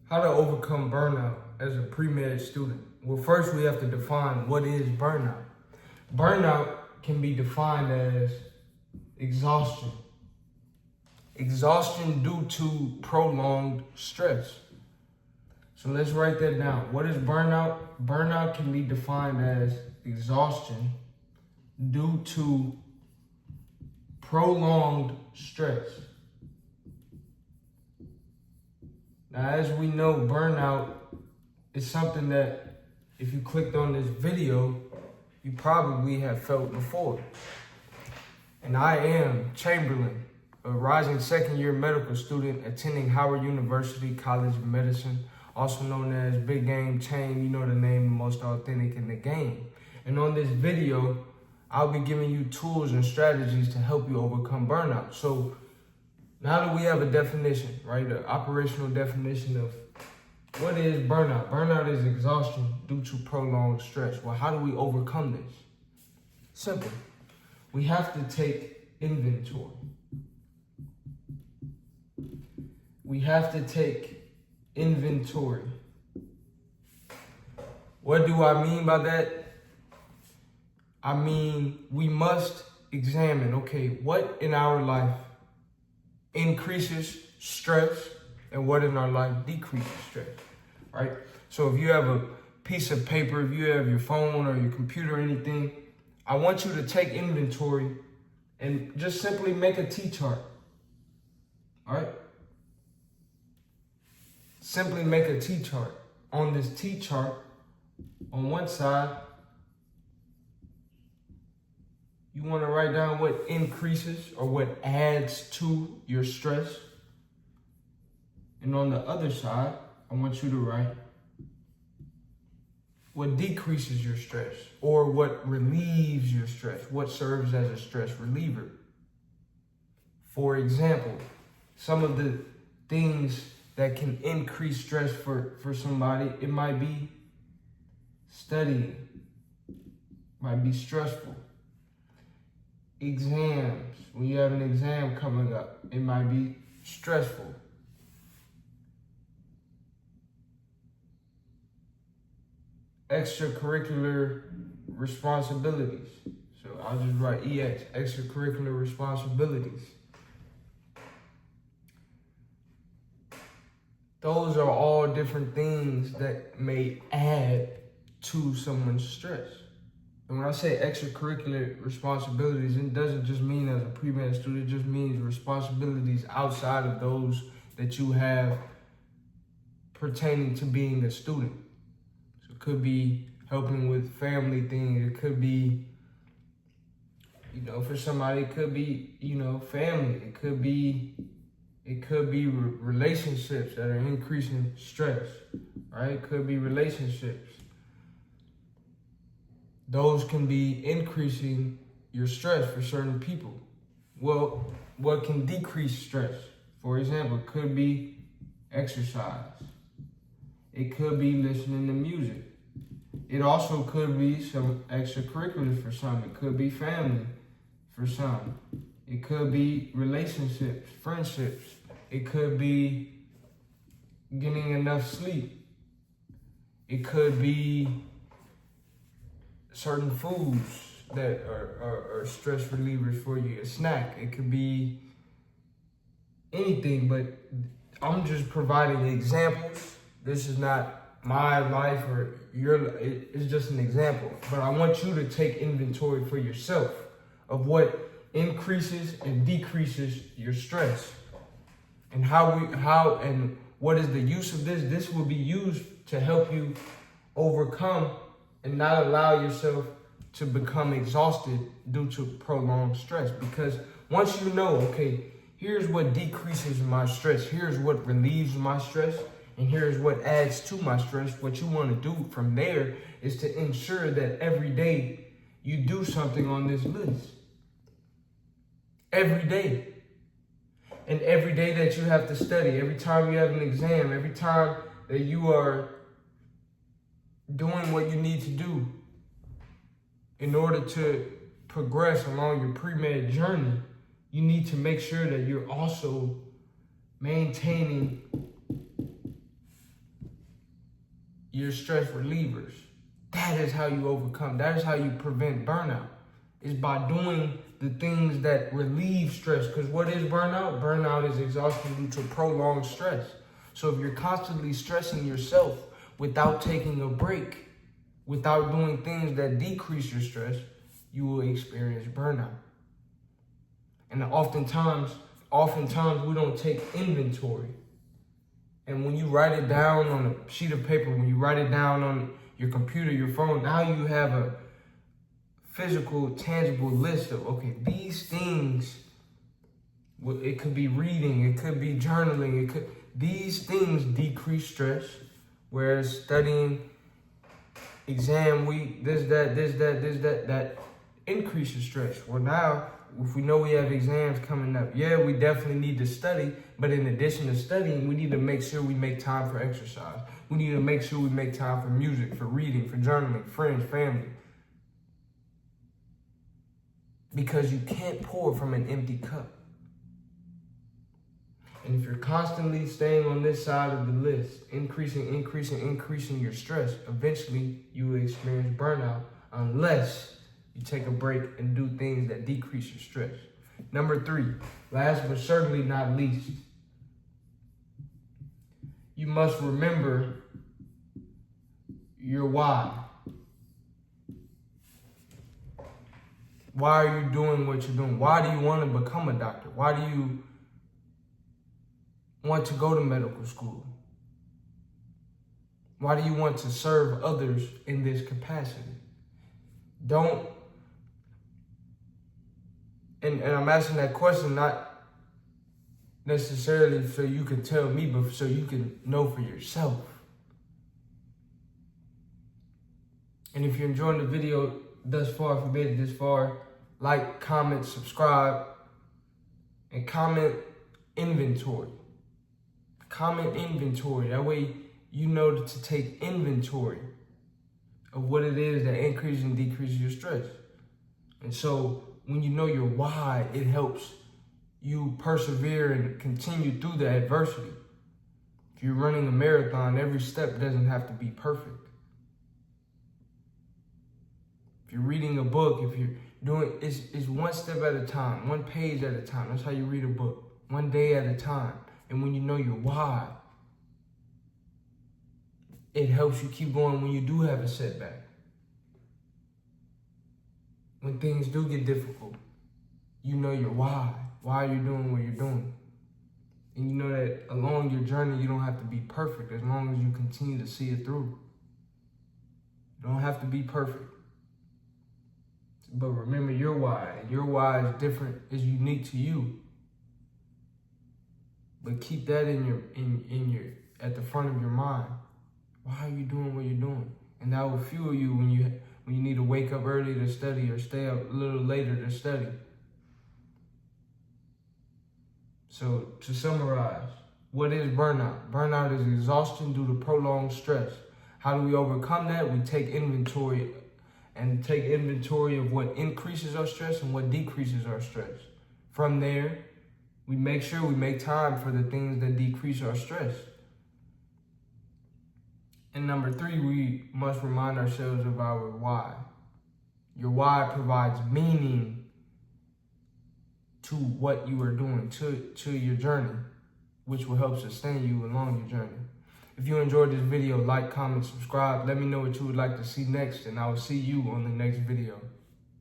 How to overcome burnout as a pre-med student? Well, first we have to define what is burnout. Burnout can be defined as exhaustion. Exhaustion due to prolonged stress. So let's write that down. What is burnout? Burnout can be defined as exhaustion due to prolonged stress. Now, as we know, burnout is something that if you clicked on this video, you probably have felt before. And I am Chamberlain, a rising second-year medical student attending Howard University College of Medicine, also known as BigGameCham. You know the name, the most authentic in the game. And on this video, I'll be giving you tools and strategies to help you overcome burnout. So now that we have a definition, right, an operational definition of what is burnout. Burnout is exhaustion due to prolonged stress. Well, how do we overcome this? Simple. We have to take inventory. We have to take inventory. What do I mean by that? I mean, we must examine, okay, what in our life increases stress and what in our life decreases stress, right? So if you have a piece of paper, if you have your phone or your computer or anything, I want you to take inventory and just simply make a T-chart, all right? Simply make a T-chart. On this T-chart, on one side, you want to write down what increases or what adds to your stress. And on the other side, I want you to write what decreases your stress or what relieves your stress, what serves as a stress reliever. For example, some of the things that can increase stress for somebody, it might be studying, might be stressful. Exams, when you have an exam coming up, it might be stressful. Extracurricular responsibilities. So I'll just write EX, extracurricular responsibilities. Those are all different things that may add to someone's stress. And when I say extracurricular responsibilities, it doesn't just mean as a pre-med student, it just means responsibilities outside of those that you have pertaining to being a student. So it could be helping with family things. It could be, for somebody, it could be, family. It could be relationships that are increasing stress, right? It could be relationships. Those can be increasing your stress for certain people. Well, what can decrease stress? For example, it could be exercise. It could be listening to music. It also could be some extracurriculars for some. It could be family for some. It could be relationships, friendships. It could be getting enough sleep. It could be certain foods that are stress relievers for you, a snack. It could be anything, but I'm just providing examples. This is not my life or it's just an example. But I want you to take inventory for yourself of what increases and decreases your stress. And how and what is the use of this? This will be used to help you overcome and not allow yourself to become exhausted due to prolonged stress. Because once you know, okay, here's what decreases my stress, here's what relieves my stress, and here's what adds to my stress, what you want to do from there is to ensure that every day you do something on this list. Every day. And every day that you have to study, every time you have an exam, every time that you are doing what you need to do in order to progress along your pre-med journey, you need to make sure that you're also maintaining your stress relievers. That is how you overcome. That is how you prevent burnout. Is by doing the things that relieve stress. Because what is burnout? Burnout is exhaustion due to prolonged stress. So if you're constantly stressing yourself without taking a break, without doing things that decrease your stress, you will experience burnout. And oftentimes we don't take inventory. And when you write it down on a sheet of paper, when you write it down on your computer, your phone, now you have a physical, tangible list of, okay, these things, it could be reading, it could be journaling, these things decrease stress, whereas studying, exam week, that increases stress. Well, now, if we know we have exams coming up, yeah, we definitely need to study, but in addition to studying, we need to make sure we make time for exercise. We need to make sure we make time for music, for reading, for journaling, friends, family. Because you can't pour from an empty cup. And if you're constantly staying on this side of the list, increasing your stress, eventually you will experience burnout unless you take a break and do things that decrease your stress. Number 3, last but certainly not least, you must remember your why. Why are you doing what you're doing? Why do you want to become a doctor? Why do you want to go to medical school? Why do you want to serve others in this capacity? And I'm asking that question not necessarily so you can tell me, but so you can know for yourself. And if you're enjoying the video thus far, if you made it this far, like, comment, subscribe, and comment inventory. Comment inventory. That way you know to take inventory of what it is that increases and decreases your stress. And so when you know your why, it helps you persevere and continue through the adversity. If you're running a marathon, every step doesn't have to be perfect. If you're reading a book, if you're doing, it's one step at a time, one page at a time. That's how you read a book, one day at a time. And when you know your why, it helps you keep going when you do have a setback. When things do get difficult, you know your why. Why are you doing what you're doing? And you know that along your journey, you don't have to be perfect as long as you continue to see it through. You don't have to be perfect. But remember your why. Your why is different, is unique to you. But keep that in your at the front of your mind. Why are you doing what you're doing? And that will fuel you when you need to wake up early to study or stay up a little later to study. So to summarize, what is burnout? Burnout is exhaustion due to prolonged stress. How do we overcome that? We take inventory of what increases our stress and what decreases our stress. From there, we make sure we make time for the things that decrease our stress. And number 3, we must remind ourselves of our why. Your why provides meaning to what you are doing, to your journey, which will help sustain you along your journey. If you enjoyed this video, like, comment, subscribe. Let me know what you would like to see next, and I will see you on the next video.